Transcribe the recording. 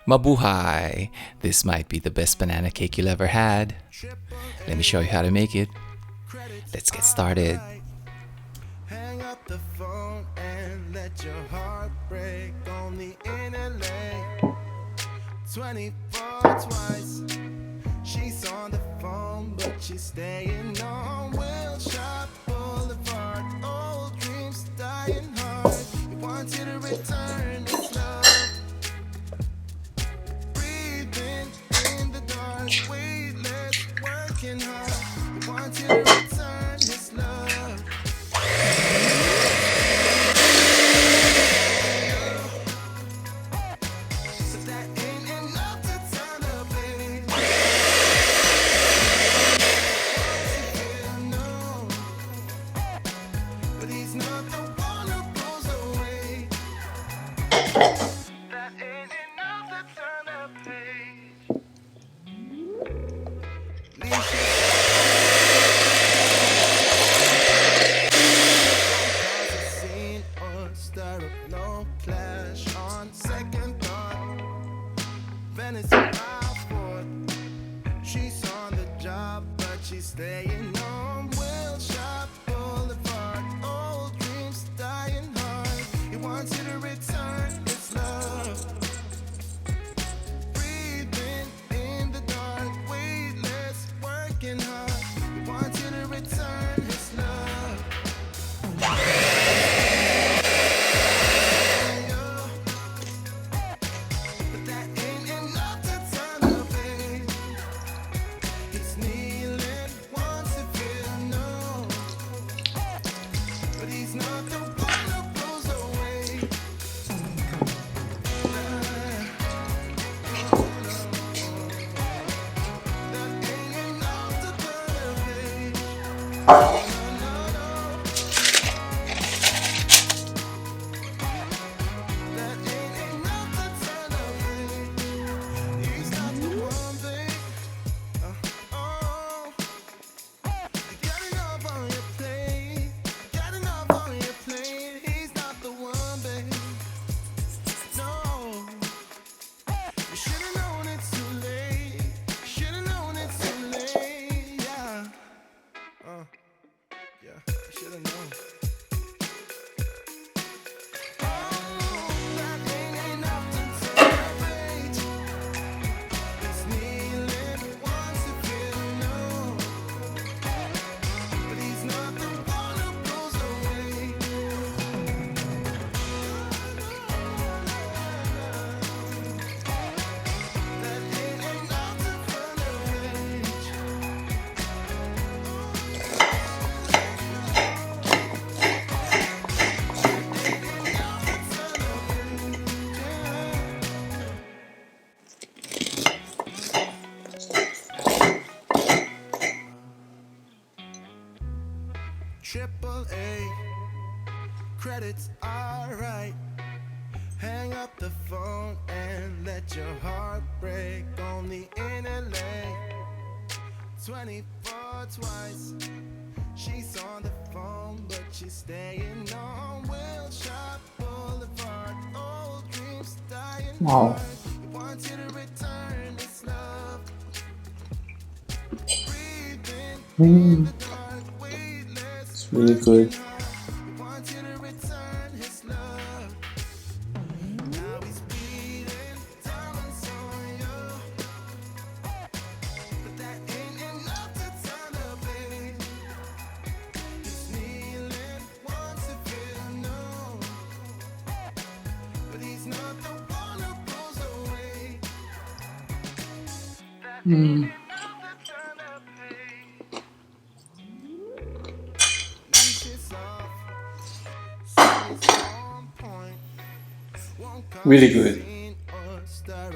Mabuhay! This might be the best banana cake you'll ever had. Let me show you how to make it. Let's get started. Hang up the phone and let your heart break on the internet. 24 twice. She's on the phone, but she's staying on Wilshire Boulevard. Old dreams dying hard. He wants you to return his love. Breathing in the dark, weightless, working hard. He wants you to return his love. But that ain't enough to turn a page. No, but he's not the one who goes away. That ain't enough to turn a page. Leash cause a scene or stir up no clash on second thought. Venice and Alford. She's on the job, but she's staying on Wilshire Boulevard. Old dreams dying hard. He wants you to return his love. Breathing in the dark, weightless, working hard. He wants you to return his love. But that ain't enough to turn the page. He's kneeling, wants to feel known, but he's not the one who goes away. That ain't enough to turn the page. That ain't enough to turn the page. He's not the one, babe. Oh, you got enough on your plate. Got enough on your plate. He's not the one, babe. No, you should've known it's too late. Should've known it's too late. Yeah, yeah, you should've known. Oh, that ain't enough to turn the page. He's kneeling, wants to feel known, but he's not the one who goes away. That ain't enough to turn the page. Triple A, credits alright. Hang up the phone and let your heart break on the internet. 24 twice. She's on the phone, but she's staying on Wilshire Boulevard. Old dreams dying Wow. hard. He wants you to return his love. Breathing in the dark, weightless. It's really good. He wants you to return his love. Now he's beating diamonds on you. But that ain't enough to turn the page. He's kneeling, wants to feel known, but he's not the one who goes away. That ain't enough to turn the page. Leashes off, sun is on point. Won't cause Really a good. scene or stir up